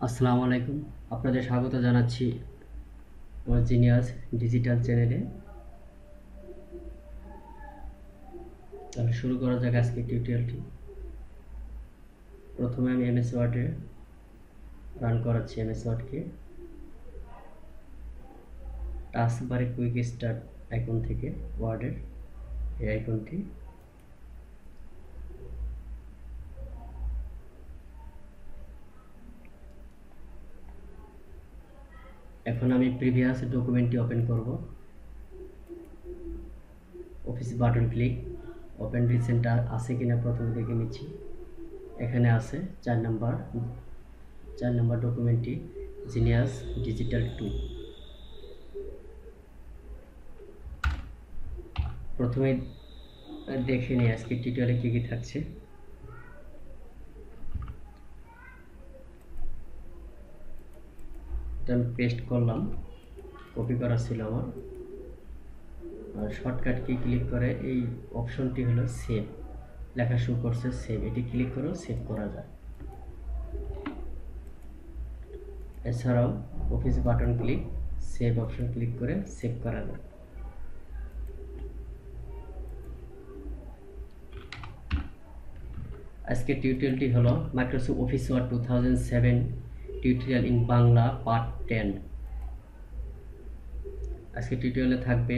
আসসালামু আলাইকুম। আপনাদের স্বাগত জানাচ্ছি আমার জিনিয়াস ডিজিটাল চ্যানেলে। তাহলে শুরু করা যাক আজকে টিউটোরিয়ালটি। প্রথমে আমি এমএস ওয়ার্ডে রান করাচ্ছি এমএস ওয়ার্ডকে। টাস্কবারে কুইক স্টার্ট আইকন থেকে ওয়ার্ডের এই আইকনটি এখন আমি প্রিভিয়াস ডকুমেন্টটি ওপেন করব। Office button click, open recent আছে কিনা প্রথমে দেখে নিচ্ছি। এখানে আছে 4 নাম্বার ডকুমেন্টটি জিনিয়াস ডিজিটাল 2। প্রথমে দেখে নিই আজকে টিউটোরিয়ালে কি কি থাকছে। এটা আমি পেস্ট করলাম, কপি করা ছিল আমার। আর শর্টকাট কি ক্লিক করে এই অপশনটি হলো সেভ, লেখা শো করছে সেভ, এটি ক্লিক করেও সেভ করা যায়। এছাড়াও office button click, save option click করে সেভ করা যায়। আজকে টিউটোরিয়ালটি হলো Microsoft Office Word 2007 tutorial in Bangla part 10। আজকে টিউটোরিয়ালে থাকবে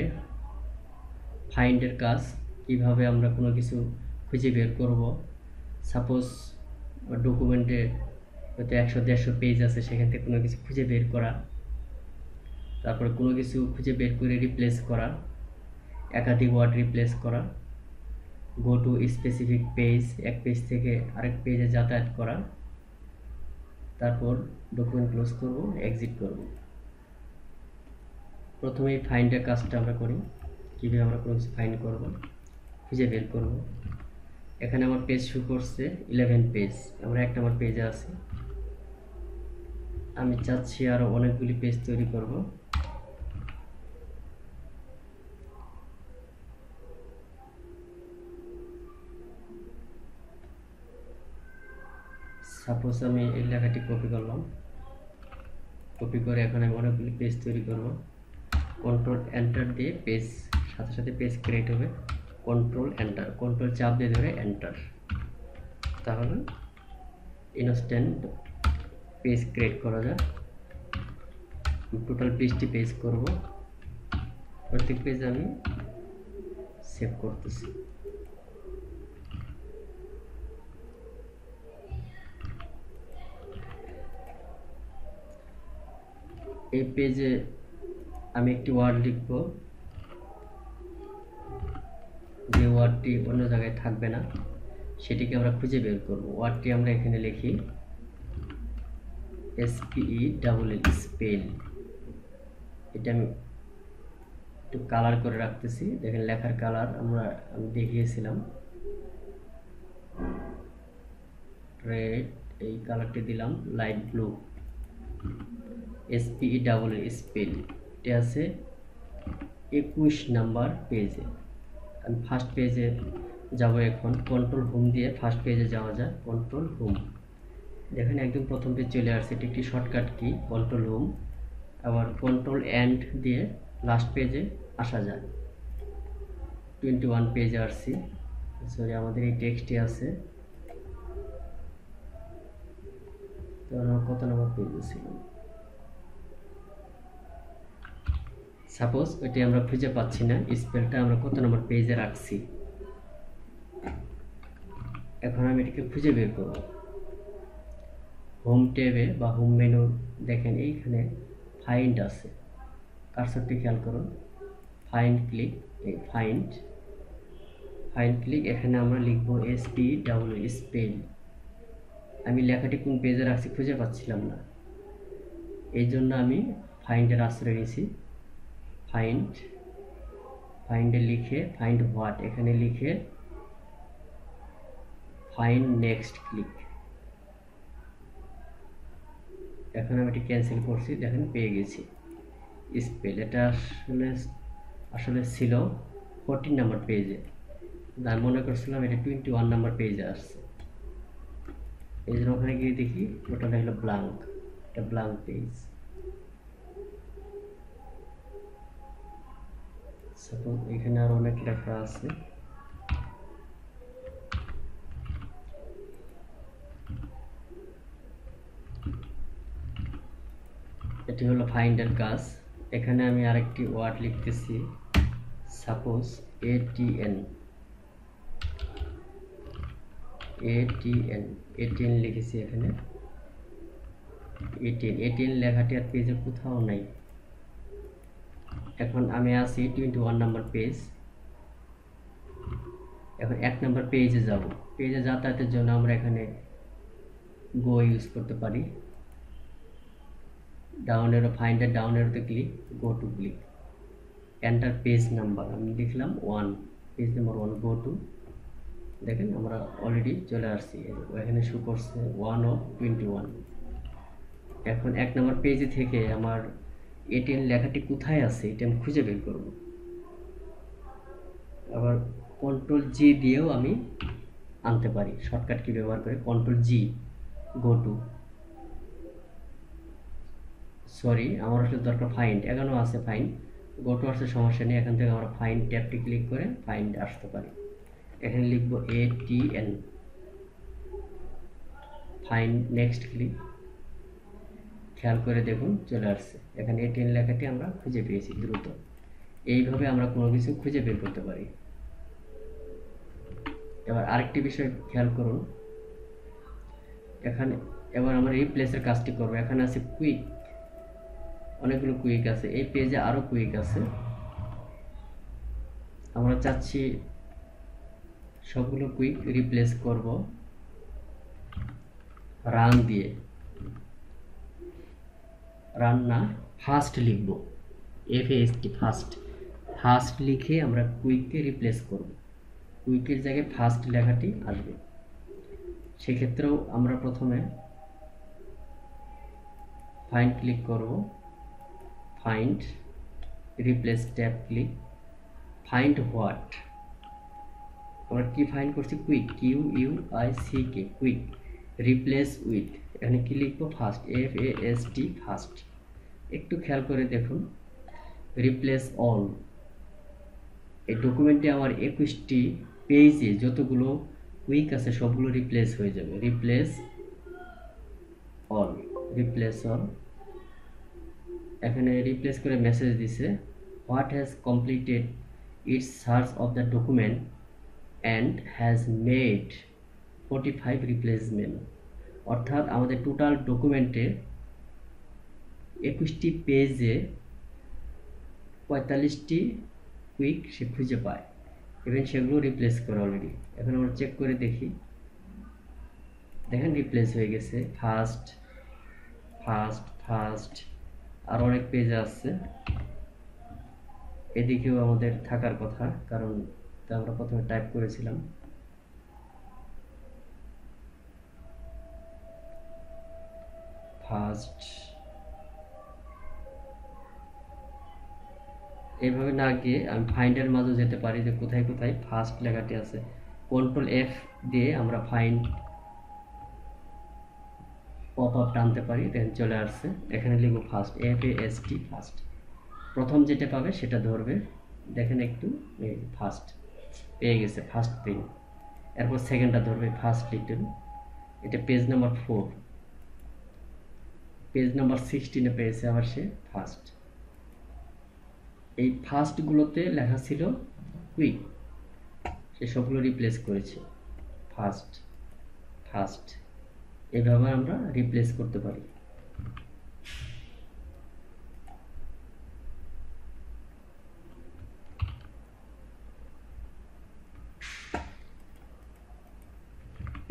ফাইন্ডের কাজ, কিভাবে আমরা কোনো কিছু খুঁজে বের করব। সাপোজ ডকুমেন্টে হয়তো 100-150 পেজ আছে, সেখান থেকে কোনো কিছু খুঁজে বের করা, তারপরে কোনো কিছু খুঁজে বের করে রিপ্লেস করা, একাধিক ওয়ার্ড রিপ্লেস করা, গো টু স্পেসিফিক পেজ, এক পেজ থেকে আরেক পেজে যাতায়াত করা, তারপর ডকুমেন্ট ক্লোজ করব, এক্সিট করব। প্রথমে ফাইন্ডের কাজটা আমরা করি, কীভাবে আমরা কোনো কিছু ফাইন্ড করব, খুঁজে বের করব। এখানে আমার পেজ শো করছে 11 পেজ, আমরা 1 নম্বর পেজে আছি। আমি চাচ্ছি আরও অনেকগুলি পেজ তৈরি করব। সাপোজ আমি এই লেখাটি কপি করলাম, কপি করে এখন আমি অনেকগুলি পেজ তৈরি করব। কন্ট্রোল এন্টার দিয়ে পেজ সাথে সাথে পেজ ক্রিয়েট হবে। কন্ট্রোল এন্টার, কন্ট্রোল চাপ দিয়ে ধরে এন্টার, তাহলে ইনস্ট্যান্ট পেজ ক্রিয়েট করা যায়। টোটাল 20টি পেজ করব, প্রত্যেক পেজ আমি সেভ করতেছি। এই পেজে আমি একটি ওয়ার্ড লিখব, যে ওয়ার্ডটি অন্য জায়গায় থাকবে না, সেটিকে আমরা খুঁজে বের করব। ওয়ার্ডটি আমরা এখানে লিখি SPELL, স্পেল। এটা আমি একটু কালার করে রাখতেছি, দেখেন লেখার কালার আমি দেখিয়েছিলাম রেড, এই কালারটি দিলাম লাইট ব্লু। SPELL, স্পেল, এটা আছে 21 নাম্বার পেজে। আমি ফার্স্ট পেজে যাব। এখন কন্ট্রোল হোম দিয়ে ফার্স্ট পেজে যাওয়া যায়। কন্ট্রোল হোম, দেখেন একদম প্রথম পেজ চলে আসছে। এটি একটি শর্টকাট কি, কন্ট্রোল হোম। আবার কন্ট্রোল এন্ড দিয়ে লাস্ট পেজে আসা যায়। 21 পেজে আসছি। সরি, আমাদের এই টেক্সটটি আছে, তো আমার কত নম্বর পেজে ছিল। সাপোজ ওইটি আমরা খুঁজে পাচ্ছি না, স্পেলটা আমরা কত নম্বর পেজে রাখছি। এখন আমি এটিকে খুঁজে বের করব। হোম ট্যাবে বা হোম মেনু দেখেন এইখানে ফাইন্ড আছে, কার্সরটি খেয়াল করুন। ফাইন্ড ক্লিক, এই ফাইন্ড ক্লিক, এখানে আমরা লিখব SPELL, স্পেল। আমি লেখাটি কোন পেজে রাখছি খুঁজে পাচ্ছিলাম না, এই জন্য আমি ফাইন্ডের আশ্রয় নিয়েছি। ফাইন্ডে লিখে ফাইন্ড হোয়াট, এখানে লিখে ফাইন্ড নেক্সট ক্লিক। এখন আমি এটি ক্যান্সেল করছি, দেখেন পেয়ে গেছি স্পেল। এটা আসলে ছিল 14 নাম্বার পেজে, আমি মনে করছিলাম এটা 21 নাম্বার পেজে আসছে। এই জন্য ওখানে গিয়ে দেখি টোটাল হলো ব্ল্যাঙ্ক। একটা ব্ল্যাঙ্ক পেজ। সাপোজ এখানে আর অনেক লেখা আছে, এটি হলো ফাইন্ডের কাজ। এখানে আমি আরেকটি ওয়ার্ড লিখতেছি, সাপোজ এটিএন, এটিএন লিখেছি এখানে। এটিএন লেখাটি আর পেজে কোথাও নাই। এখন আমি আছি 21 নম্বর পেজ। এখন 1 নম্বর পেজে যাব। পেজে যাতায়াতের জন্য আমরা এখানে গো ইউজ করতে পারি। ডাউন এরো, ফাইন্ডার ডাউন এরোতে click, go to click, enter page number, আমি লিখলাম 1, পেজ নাম্বার 1, গো টু। দেখেন আমরা অলরেডি চলে আসছি, এখানে শো করছে 1 of 21। এখন 1 নম্বর পেজে থেকে আমার এটিএন লেখাটি কোথায় আছে এটা আমি খুঁজে বের করব। আবার কন্ট্রোল জি দিয়েও আমি আনতে পারি, শর্টকাট কি ব্যবহার করে control G, go to. Sorry, আমার আসলে দরকার ফাইন্ড, এখানেও আছে ফাইন্ড, গো টু আসলে সমস্যা নেই। এখান থেকে আমরা ফাইন্ড ট্যাবটি ক্লিক করে ফাইন্ড আসতে পারি। এখানে লিখব এটিএন, ফাইন্ড, নেক্সট ক্লিক। খেয়াল করে দেখুন চলে আসছে, এখানে এটিএন লেখাটি আমরা খুঁজে পেয়েছি দ্রুত। এইভাবে আমরা কোনো কিছু খুঁজে বের করতে পারি। এবার আরেকটি বিষয় খেয়াল করুন, এখানে এবার আমরা রিপ্লেসের কাজটি করব। এখানে আছে কুইক, অনেকগুলো কুইক আছে, এই পেজে আরো কুইক আছে। আমরা চাচ্ছি সবগুলো কুইক রিপ্লেস করব রান দিয়ে। রান না, ফাস্ট লিখব, এফএএসটি, ফাস্ট লিখে আমরা কুইককে রিপ্লেস করব। কুইকের জায়গায় ফাস্ট লেখাটি আসবে। সেক্ষেত্রেও আমরা প্রথমে ফাইন্ড ক্লিক করব, find, replace tab click, find what, আমরা কি ফাইন্ড করছি, quick, QUICK, quick, replace with, এখানে কি লিখব, ফাস্ট, FAST, ফাস্ট। একটু খেয়াল করে দেখুন, রিপ্লেস অল, এই ডকুমেন্টে আমার 21টি পেজে যতগুলো কুইক আছে সবগুলো রিপ্লেস হয়ে যাবে। রিপ্লেস অল, এখানে রিপ্লেস করে মেসেজ দিছে, what has completed it's search of the document and has made 45 replacement. অর্থাৎ আমাদের টোটাল ডকুমেন্টে 21টি পেজে 45টি কুইক সে খুঁজে পায় এবং সেগুলো রিপ্লেস করে অলরেডি। এখন আমরা চেক করে দেখি, দেখেন রিপ্লেস হয়ে গেছে, ফার্স্ট, আর অনেক পেজ আছে। এদিকেও আমাদের থাকার কথা, কারণ আমরা প্রথমে টাইপ করেছিলাম। ফার্স্ট, এইভাবে না গিয়ে আমি ফাইন্ডের মাঝে যেতে পারি যে কোথায় কোথায় ফার্স্ট লেখাটি আছে। কন্ট্রোল F দিয়ে আমরা ফাইন্ড পপ আপ টানতে পারি, দেখেন চলে আসছে। এখানে লিখব ফার্স্ট, FAST, ফার্স্ট। প্রথম যেটা পাবে সেটা ধরবে, দেখেন একটু, ফার্স্ট পেয়ে গেছে, ফার্স্ট পেন। এরপর সেকেন্ডটা ধরবে, ফার্স্ট লিটল, এটা পেজ নাম্বার 4। পেজ নাম্বার 16-এ পেয়েছে আবার সে ফার্স্ট। এই ফার্স্টগুলোতে লেখা ছিল কুইক, সে সবগুলো রিপ্লেস করেছে, ফার্স্ট। এইভাবে আমরা রিপ্লেস করতে পারি।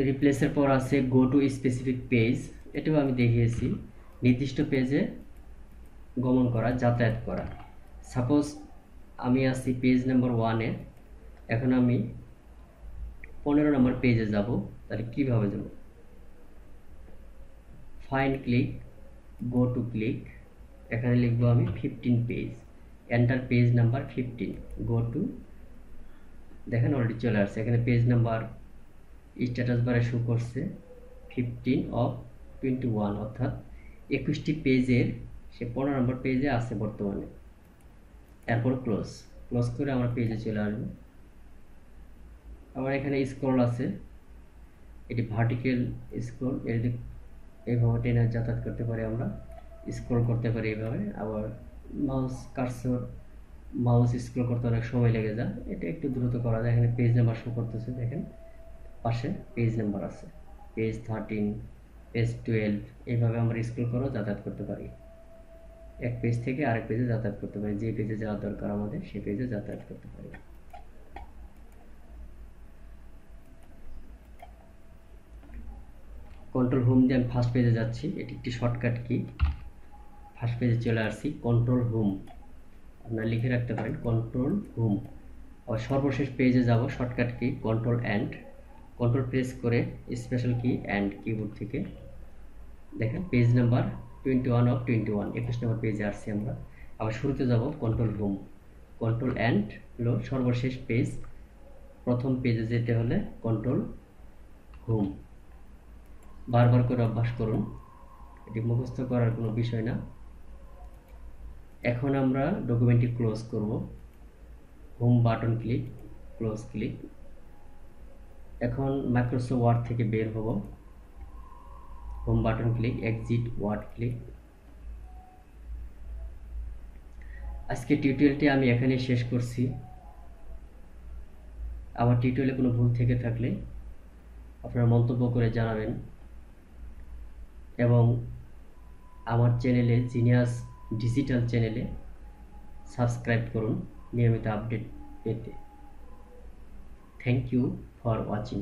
রিপ্লেসের পর আছে গো টু স্পেসিফিক পেজ, এটাও আমি দেখিয়েছি, নির্দিষ্ট পেজে গমন করা, যাতায়াত করা। সাপোজ আমি আছি পেজ নাম্বার 1-এ, এখন আমি 15 নম্বর পেজে যাব, তাহলে কিভাবে যাব, find click, go to click, এখানে লিখব আমি 15 page, enter page number 15, go to, দেখেন অলরেডি চলে আসছে। এখানে পেজ নাম্বার স্ট্যাটাস বারে শো করছে 15 of 21, অর্থাৎ 21টি পেজের সে 15 নম্বর পেজে আছে বর্তমানে। এরপর ক্লোজ ক্লোজ করে আমরা পেজে চলে আসবো। আমার এখানে স্ক্রল আছে, এটি ভার্টিক্যাল স্ক্রল, এদিক এইভাবে টেনে যাতায়াত করতে পারি, আমরা স্ক্রল করতে পারি এইভাবে। আবার মাউস স্ক্রল করতে অনেক সময় লেগে যায়, এটা একটু দ্রুত করা যায়। এখানে পেজ নাম্বার শো করতেছে, দেখেন পাশে পেজ নাম্বার আছে, পেজ 13, পেজ 12, এইভাবে আমরা স্ক্রল করে যাতায়াত করতে পারি। এক পেজ থেকে আরেক পেজে যাতায়াত করতে পারি, যে পেজে যাওয়ার দরকার আমাদের সেই পেজে যাতায়াত করতে পারি। কন্ট্রোল হোম দিয়ে আমি ফার্স্ট পেজে যাচ্ছি, এটি একটি শর্টকাট কি। ফার্স্ট পেজে চলে আসছি, কন্ট্রোল হোম আপনারা লিখে রাখতে পারেন, কন্ট্রোল হোম। আর সর্বশেষ পেজে যাব, shortcut key control and, control press করে স্পেশাল কি অ্যান্ড কিবোর্ড থেকে দেখেন পেজ নাম্বার 21 অফ 21, 21 নম্বর পেজে আসছি আমরা। আবার শুরুতে যাব কন্ট্রোল হোম, কন্ট্রোল অ্যান্ড হলো সর্বশেষ পেজ, প্রথম পেজে যেতে হলে কন্ট্রোল হোম। বারবার করে অভ্যাস করুন, এটি মুখস্থ করার কোনো বিষয় না। এখন আমরা ডকুমেন্টটি ক্লোজ করব, home button click, close click. এখন মাইক্রোসফট ওয়ার্ড থেকে বের হব, home button click, exit Word click. আজকে টিউটোরিয়ালটি আমি এখানেই শেষ করছি। আমার টিউটোরিয়ালে কোনো ভুল থেকে থাকলে আপনারা মন্তব্য করে জানাবেন, এবং আমার চ্যানেলে জিনিয়াস ডিজিটাল চ্যানেলে সাবস্ক্রাইব করুন নিয়মিত আপডেট পেতে। Thank you for watching.